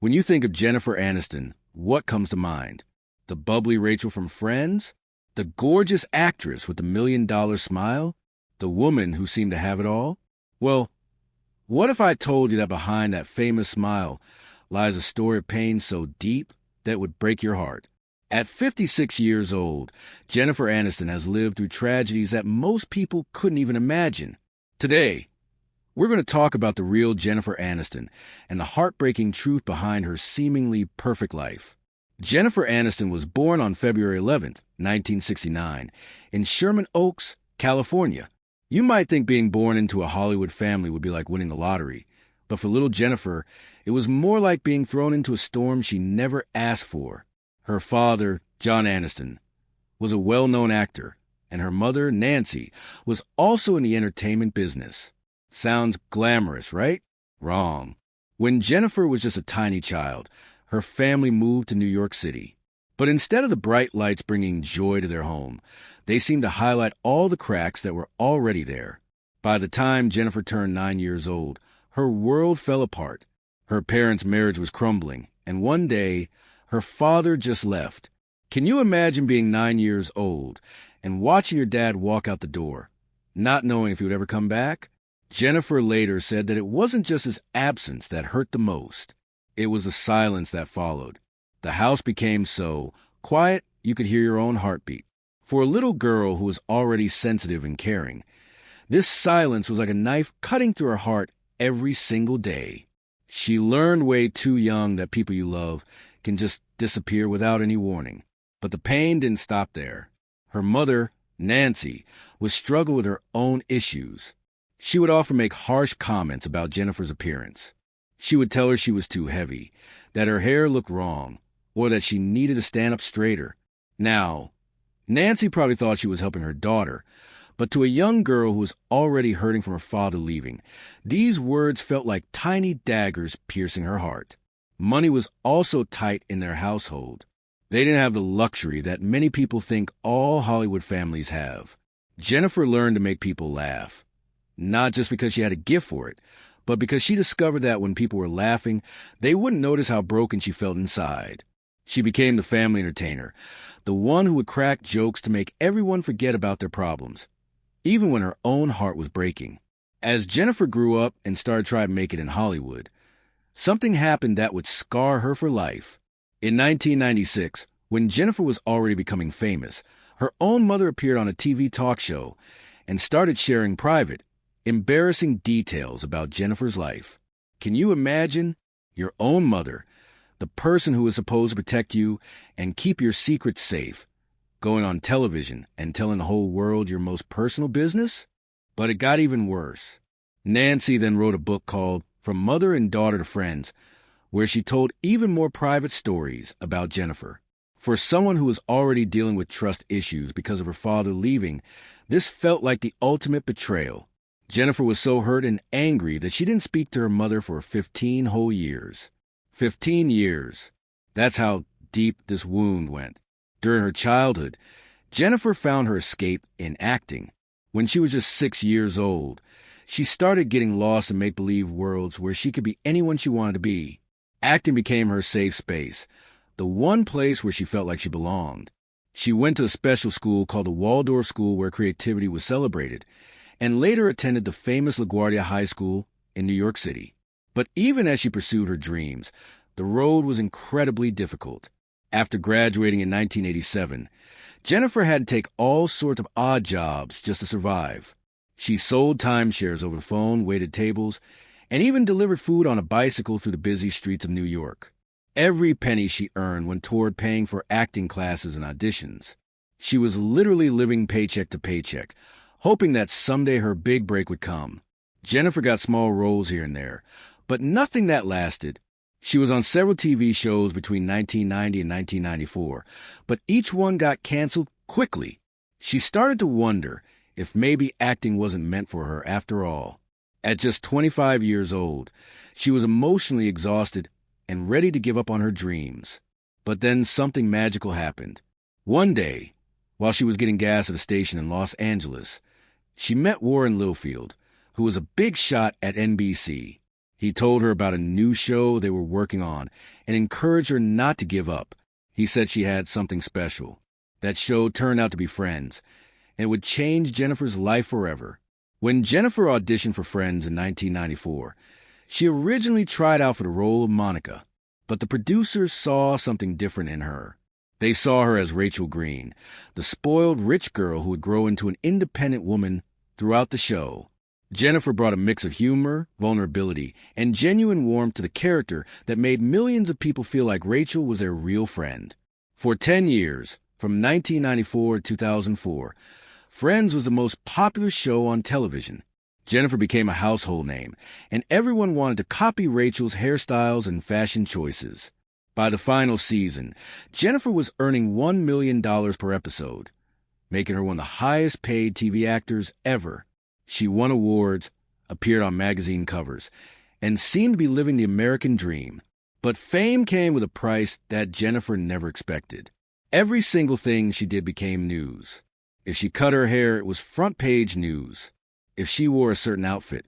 When you think of Jennifer Aniston, what comes to mind? The bubbly Rachel from Friends? The gorgeous actress with the $1 million smile? The woman who seemed to have it all? Well, what if I told you that behind that famous smile lies a story of pain so deep that it would break your heart? At 56 years old, Jennifer Aniston has lived through tragedies that most people couldn't even imagine. Today, we're going to talk about the real Jennifer Aniston and the heartbreaking truth behind her seemingly perfect life. Jennifer Aniston was born on February 11th, 1969, in Sherman Oaks, California. You might think being born into a Hollywood family would be like winning the lottery, but for little Jennifer, it was more like being thrown into a storm she never asked for. Her father, John Aniston, was a well-known actor, and her mother, Nancy, was also in the entertainment business. Sounds glamorous, right? Wrong. When Jennifer was just a tiny child, her family moved to New York City. But instead of the bright lights bringing joy to their home, they seemed to highlight all the cracks that were already there. By the time Jennifer turned 9 years old, her world fell apart. Her parents' marriage was crumbling, and one day, her father just left. Can you imagine being 9 years old and watching your dad walk out the door, not knowing if he would ever come back? Jennifer later said that it wasn't just his absence that hurt the most. It was the silence that followed. The house became so quiet you could hear your own heartbeat. For a little girl who was already sensitive and caring, this silence was like a knife cutting through her heart every single day. She learned way too young that people you love can just disappear without any warning. But the pain didn't stop there. Her mother, Nancy, would struggle with her own issues. She would often make harsh comments about Jennifer's appearance. She would tell her she was too heavy, that her hair looked wrong, or that she needed to stand up straighter. Now, Nancy probably thought she was helping her daughter, but to a young girl who was already hurting from her father leaving, these words felt like tiny daggers piercing her heart. Money was also tight in their household. They didn't have the luxury that many people think all Hollywood families have. Jennifer learned to make people laugh, not just because she had a gift for it, but because she discovered that when people were laughing, they wouldn't notice how broken she felt inside. She became the family entertainer, the one who would crack jokes to make everyone forget about their problems, even when her own heart was breaking. As Jennifer grew up and started trying to make it in Hollywood, something happened that would scar her for life. In 1996, when Jennifer was already becoming famous, her own mother appeared on a TV talk show and started sharing private, embarrassing details about Jennifer's life. Can you imagine? Your own mother, the person who is supposed to protect you and keep your secrets safe, going on television and telling the whole world your most personal business? But it got even worse. Nancy then wrote a book called From Mother and Daughter to Friends, where she told even more private stories about Jennifer. For someone who was already dealing with trust issues because of her father leaving, this felt like the ultimate betrayal. Jennifer was so hurt and angry that she didn't speak to her mother for 15 whole years. 15 years. That's how deep this wound went. During her childhood, Jennifer found her escape in acting. When she was just 6 years old, she started getting lost in make-believe worlds where she could be anyone she wanted to be. Acting became her safe space, the one place where she felt like she belonged. She went to a special school called the Waldorf School where creativity was celebrated, and later attended the famous LaGuardia High School in New York City. But even as she pursued her dreams, the road was incredibly difficult. After graduating in 1987, Jennifer had to take all sorts of odd jobs just to survive. She sold timeshares over the phone, waited tables, and even delivered food on a bicycle through the busy streets of New York. Every penny she earned went toward paying for acting classes and auditions. She was literally living paycheck to paycheck, hoping that someday her big break would come. Jennifer got small roles here and there, but nothing that lasted. She was on several TV shows between 1990 and 1994, but each one got canceled quickly. She started to wonder if maybe acting wasn't meant for her after all. At just 25 years old, she was emotionally exhausted and ready to give up on her dreams. But then something magical happened. One day, while she was getting gas at a station in Los Angeles, she met Warren Littlefield, who was a big shot at NBC. He told her about a new show they were working on and encouraged her not to give up. He said she had something special. That show turned out to be Friends, and it would change Jennifer's life forever. When Jennifer auditioned for Friends in 1994, she originally tried out for the role of Monica, but the producers saw something different in her. They saw her as Rachel Green, the spoiled rich girl who would grow into an independent woman throughout the show. Jennifer brought a mix of humor, vulnerability, and genuine warmth to the character that made millions of people feel like Rachel was their real friend. For 10 years, from 1994 to 2004, Friends was the most popular show on television. Jennifer became a household name, and everyone wanted to copy Rachel's hairstyles and fashion choices. By the final season, Jennifer was earning $1 million per episode, making her one of the highest-paid TV actors ever. She won awards, appeared on magazine covers, and seemed to be living the American dream. But fame came with a price that Jennifer never expected. Every single thing she did became news. If she cut her hair, it was front-page news. If she wore a certain outfit,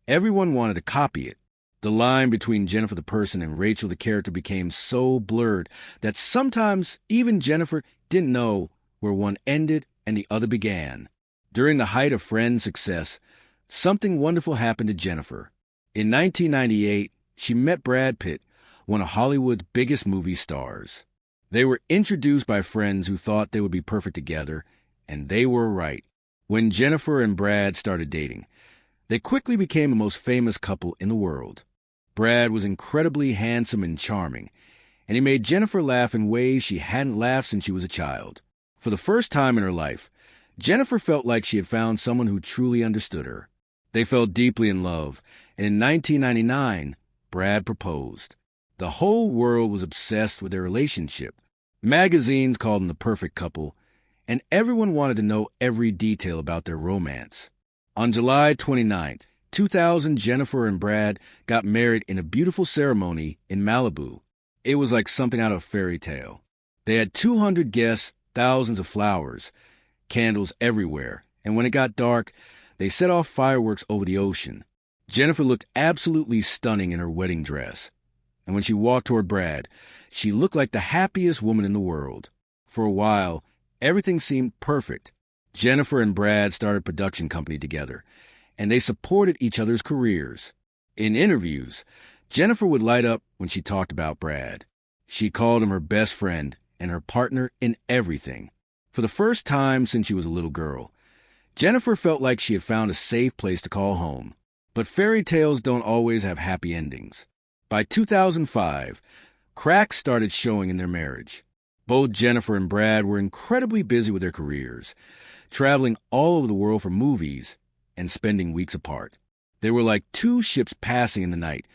everyone wanted to copy it. The line between Jennifer the person and Rachel the character became so blurred that sometimes even Jennifer didn't know where one ended and the other began. During the height of Friends' success, something wonderful happened to Jennifer. In 1998, she met Brad Pitt, one of Hollywood's biggest movie stars. They were introduced by friends who thought they would be perfect together, and they were right. When Jennifer and Brad started dating, they quickly became the most famous couple in the world. Brad was incredibly handsome and charming, and he made Jennifer laugh in ways she hadn't laughed since she was a child. For the first time in her life, Jennifer felt like she had found someone who truly understood her. They fell deeply in love, and in 1999, Brad proposed. The whole world was obsessed with their relationship. Magazines called them the perfect couple, and everyone wanted to know every detail about their romance. On July 29, 2000, Jennifer and Brad got married in a beautiful ceremony in Malibu. It was like something out of a fairy tale. They had 200 guests, thousands of flowers, candles everywhere, and when it got dark, they set off fireworks over the ocean. Jennifer looked absolutely stunning in her wedding dress, and when she walked toward Brad, she looked like the happiest woman in the world. For a while, everything seemed perfect. Jennifer and Brad started a production company together, and they supported each other's careers. In interviews, Jennifer would light up when she talked about Brad. She called him her best friend and her partner in everything. For the first time since she was a little girl, Jennifer felt like she had found a safe place to call home. But fairy tales don't always have happy endings. By 2005, cracks started showing in their marriage. Both Jennifer and Brad were incredibly busy with their careers, traveling all over the world for movies and spending weeks apart. They were like two ships passing in the night,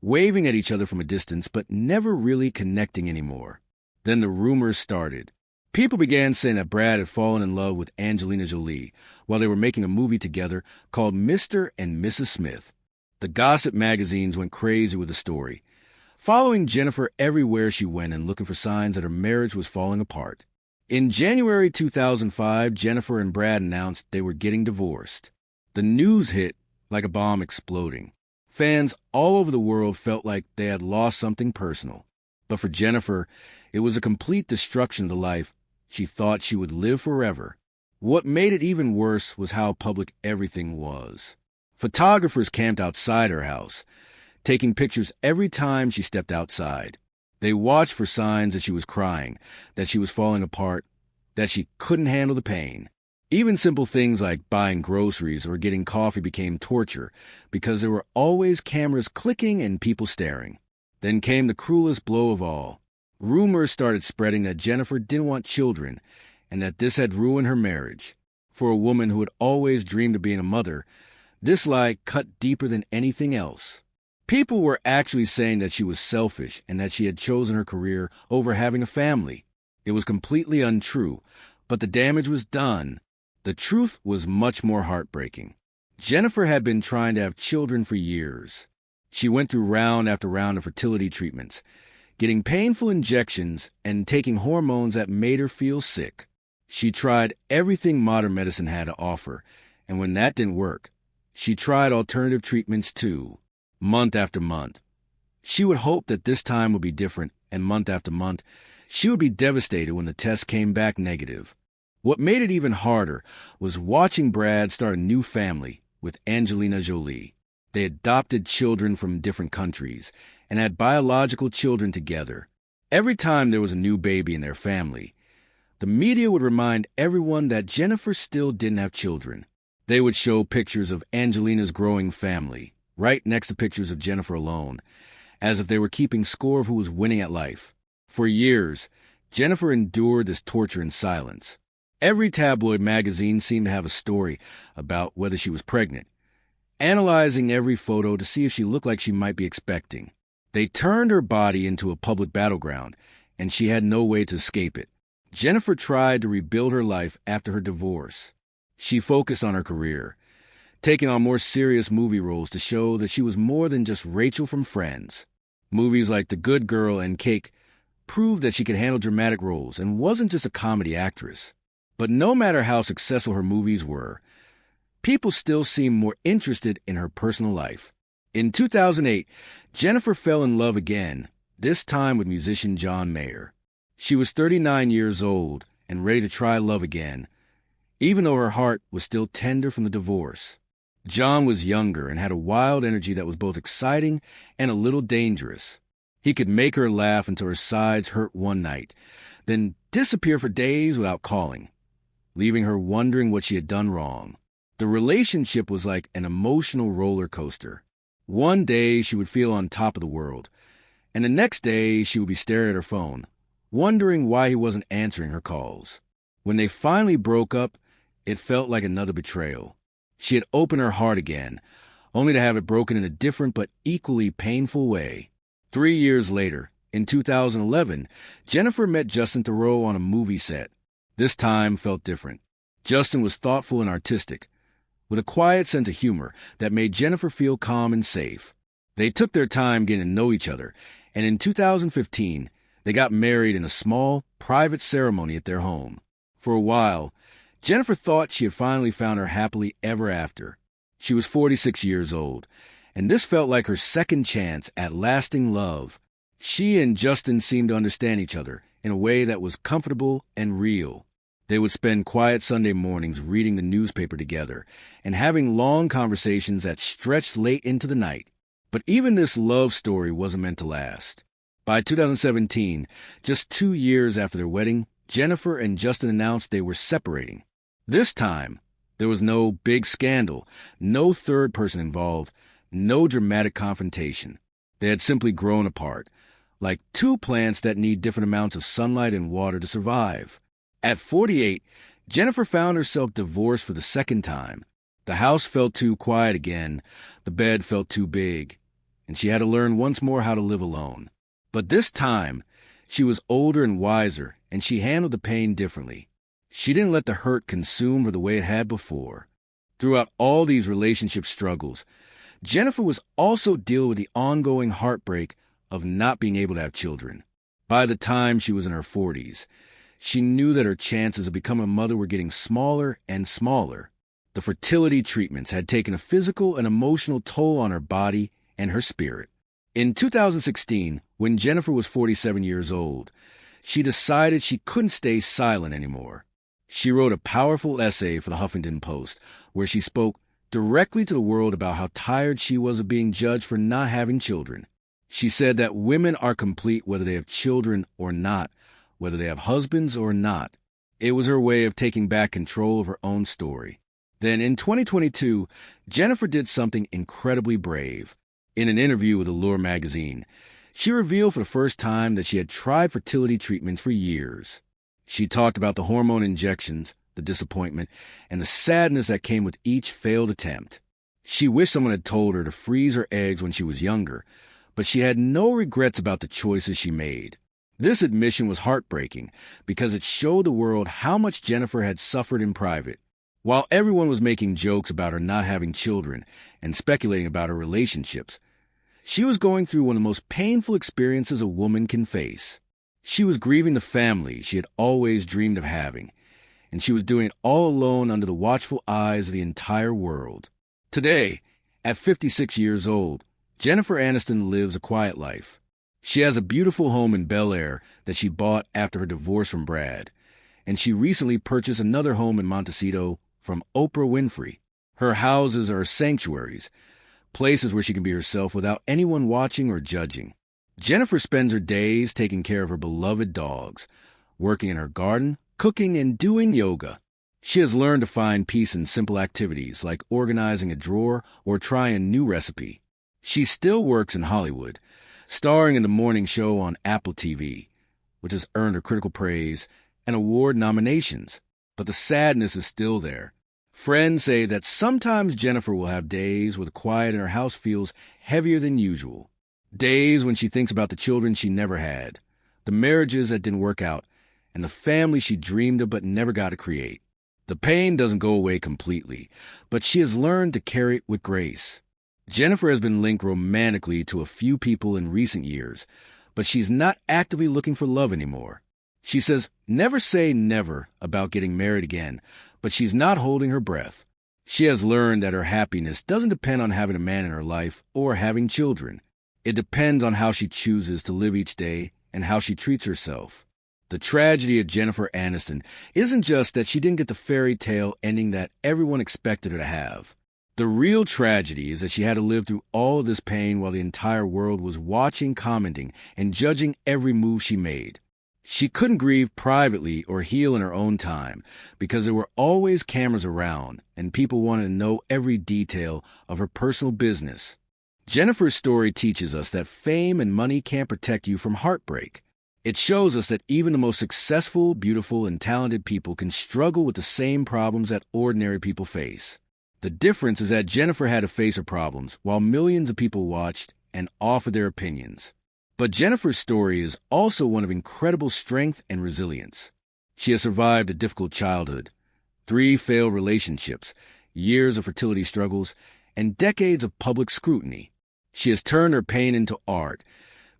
waving at each other from a distance, but never really connecting anymore. Then the rumors started. People began saying that Brad had fallen in love with Angelina Jolie while they were making a movie together called Mr. and Mrs. Smith. The gossip magazines went crazy with the story, following Jennifer everywhere she went and looking for signs that her marriage was falling apart. In January 2005, Jennifer and Brad announced they were getting divorced. The news hit like a bomb exploding. Fans all over the world felt like they had lost something personal. But for Jennifer, it was a complete destruction of the life she thought she would live forever. What made it even worse was how public everything was. Photographers camped outside her house, taking pictures every time she stepped outside. They watched for signs that she was crying, that she was falling apart, that she couldn't handle the pain. Even simple things like buying groceries or getting coffee became torture because there were always cameras clicking and people staring. Then came the cruelest blow of all. Rumors started spreading that Jennifer didn't want children and that this had ruined her marriage. For a woman who had always dreamed of being a mother, this lie cut deeper than anything else. People were actually saying that she was selfish and that she had chosen her career over having a family. It was completely untrue, but the damage was done. The truth was much more heartbreaking. Jennifer had been trying to have children for years. She went through round after round of fertility treatments, getting painful injections and taking hormones that made her feel sick. She tried everything modern medicine had to offer, and when that didn't work, she tried alternative treatments too. month after month. She would hope that this time would be different, and month after month, she would be devastated when the test came back negative. What made it even harder was watching Brad start a new family with Angelina Jolie. They adopted children from different countries and had biological children together. Every time there was a new baby in their family, the media would remind everyone that Jennifer still didn't have children. They would show pictures of Angelina's growing family, right next to pictures of Jennifer alone, as if they were keeping score of who was winning at life. For years, Jennifer endured this torture in silence. Every tabloid magazine seemed to have a story about whether she was pregnant, analyzing every photo to see if she looked like she might be expecting. They turned her body into a public battleground, and she had no way to escape it. Jennifer tried to rebuild her life after her divorce. She focused on her career, taking on more serious movie roles to show that she was more than just Rachel from Friends. Movies like The Good Girl and Cake proved that she could handle dramatic roles and wasn't just a comedy actress. But no matter how successful her movies were, people still seemed more interested in her personal life. In 2008, Jennifer fell in love again, this time with musician John Mayer. She was 39 years old and ready to try love again, even though her heart was still tender from the divorce. John was younger and had a wild energy that was both exciting and a little dangerous. He could make her laugh until her sides hurt one night, then disappear for days without calling, leaving her wondering what she had done wrong. The relationship was like an emotional roller coaster. One day she would feel on top of the world, and the next day she would be staring at her phone, wondering why he wasn't answering her calls. When they finally broke up, it felt like another betrayal. She had opened her heart again, only to have it broken in a different but equally painful way. 3 years later, in 2011, Jennifer met Justin Theroux on a movie set. This time felt different. Justin was thoughtful and artistic, with a quiet sense of humor that made Jennifer feel calm and safe. They took their time getting to know each other, and in 2015, they got married in a small, private ceremony at their home. For a while, Jennifer thought she had finally found her happily ever after. She was 46 years old, and this felt like her second chance at lasting love. She and Justin seemed to understand each other in a way that was comfortable and real. They would spend quiet Sunday mornings reading the newspaper together and having long conversations that stretched late into the night. But even this love story wasn't meant to last. By 2017, just 2 years after their wedding, Jennifer and Justin announced they were separating. This time, there was no big scandal, no third person involved, no dramatic confrontation. They had simply grown apart, like two plants that need different amounts of sunlight and water to survive. At 48, Jennifer found herself divorced for the second time. The house felt too quiet again, the bed felt too big, and she had to learn once more how to live alone. But this time, she was older and wiser, and she handled the pain differently. She didn't let the hurt consume her the way it had before. Throughout all these relationship struggles, Jennifer was also dealing with the ongoing heartbreak of not being able to have children. By the time she was in her 40s, she knew that her chances of becoming a mother were getting smaller and smaller. The fertility treatments had taken a physical and emotional toll on her body and her spirit. In 2016, when Jennifer was 47 years old, she decided she couldn't stay silent anymore. She wrote a powerful essay for the Huffington Post, where she spoke directly to the world about how tired she was of being judged for not having children. She said that women are complete whether they have children or not, whether they have husbands or not. It was her way of taking back control of her own story. Then in 2022, Jennifer did something incredibly brave. In an interview with Allure magazine, she revealed for the first time that she had tried fertility treatments for years. She talked about the hormone injections, the disappointment, and the sadness that came with each failed attempt. She wished someone had told her to freeze her eggs when she was younger, but she had no regrets about the choices she made. This admission was heartbreaking because it showed the world how much Jennifer had suffered in private. While everyone was making jokes about her not having children and speculating about her relationships, she was going through one of the most painful experiences a woman can face. She was grieving the family she had always dreamed of having, and she was doing it all alone under the watchful eyes of the entire world. Today, at 56 years old, Jennifer Aniston lives a quiet life. She has a beautiful home in Bel Air that she bought after her divorce from Brad, and she recently purchased another home in Montecito from Oprah Winfrey. Her houses are sanctuaries, places where she can be herself without anyone watching or judging. Jennifer spends her days taking care of her beloved dogs, working in her garden, cooking, and doing yoga. She has learned to find peace in simple activities like organizing a drawer or trying a new recipe. She still works in Hollywood, starring in the morning show on Apple TV, which has earned her critical praise and award nominations. But the sadness is still there. Friends say that sometimes Jennifer will have days where the quiet in her house feels heavier than usual. Days when she thinks about the children she never had, the marriages that didn't work out, and the family she dreamed of but never got to create. The pain doesn't go away completely, but she has learned to carry it with grace. Jennifer has been linked romantically to a few people in recent years, but she's not actively looking for love anymore. She says never say never about getting married again, but she's not holding her breath. She has learned that her happiness doesn't depend on having a man in her life or having children. It depends on how she chooses to live each day and how she treats herself. The tragedy of Jennifer Aniston isn't just that she didn't get the fairy tale ending that everyone expected her to have. The real tragedy is that she had to live through all of this pain while the entire world was watching, commenting, and judging every move she made. She couldn't grieve privately or heal in her own time because there were always cameras around and people wanted to know every detail of her personal business. Jennifer's story teaches us that fame and money can't protect you from heartbreak. It shows us that even the most successful, beautiful, and talented people can struggle with the same problems that ordinary people face. The difference is that Jennifer had to face her problems while millions of people watched and offered their opinions. But Jennifer's story is also one of incredible strength and resilience. She has survived a difficult childhood, 3 failed relationships, years of fertility struggles, and decades of public scrutiny. She has turned her pain into art,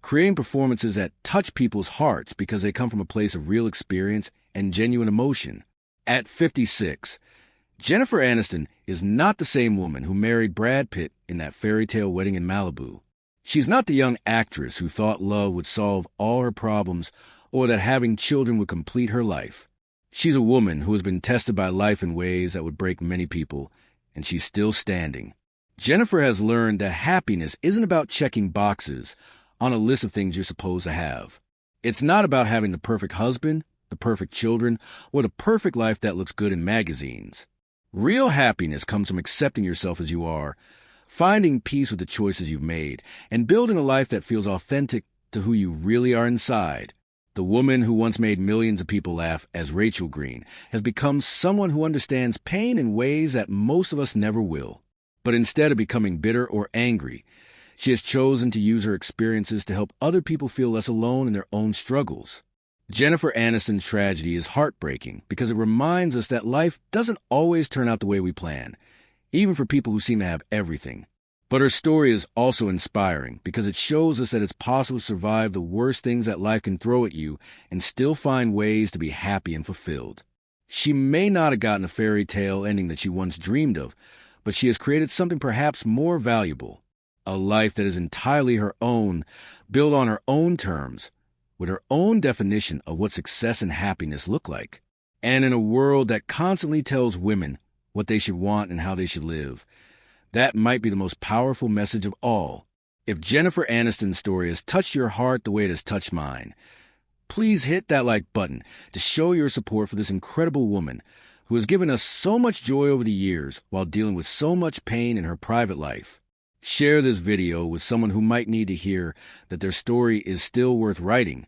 creating performances that touch people's hearts because they come from a place of real experience and genuine emotion. At 56, Jennifer Aniston is not the same woman who married Brad Pitt in that fairy tale wedding in Malibu. She's not the young actress who thought love would solve all her problems or that having children would complete her life. She's a woman who has been tested by life in ways that would break many people, and she's still standing. Jennifer has learned that happiness isn't about checking boxes on a list of things you're supposed to have. It's not about having the perfect husband, the perfect children, or the perfect life that looks good in magazines. Real happiness comes from accepting yourself as you are, finding peace with the choices you've made, and building a life that feels authentic to who you really are inside. The woman who once made millions of people laugh as Rachel Green has become someone who understands pain in ways that most of us never will. But instead of becoming bitter or angry, she has chosen to use her experiences to help other people feel less alone in their own struggles. Jennifer Aniston's tragedy is heartbreaking because it reminds us that life doesn't always turn out the way we plan, even for people who seem to have everything. But her story is also inspiring because it shows us that it's possible to survive the worst things that life can throw at you and still find ways to be happy and fulfilled. She may not have gotten a fairy tale ending that she once dreamed of, but she has created something perhaps more valuable, a life that is entirely her own, built on her own terms, with her own definition of what success and happiness look like. And in a world that constantly tells women what they should want and how they should live, that might be the most powerful message of all. If Jennifer Aniston's story has touched your heart the way it has touched mine, please hit that like button to show your support for this incredible woman who has given us so much joy over the years while dealing with so much pain in her private life. Share this video with someone who might need to hear that their story is still worth writing,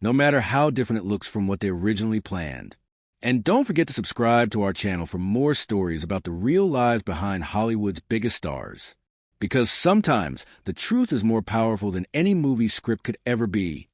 no matter how different it looks from what they originally planned. And don't forget to subscribe to our channel for more stories about the real lives behind Hollywood's biggest stars. Because sometimes the truth is more powerful than any movie script could ever be.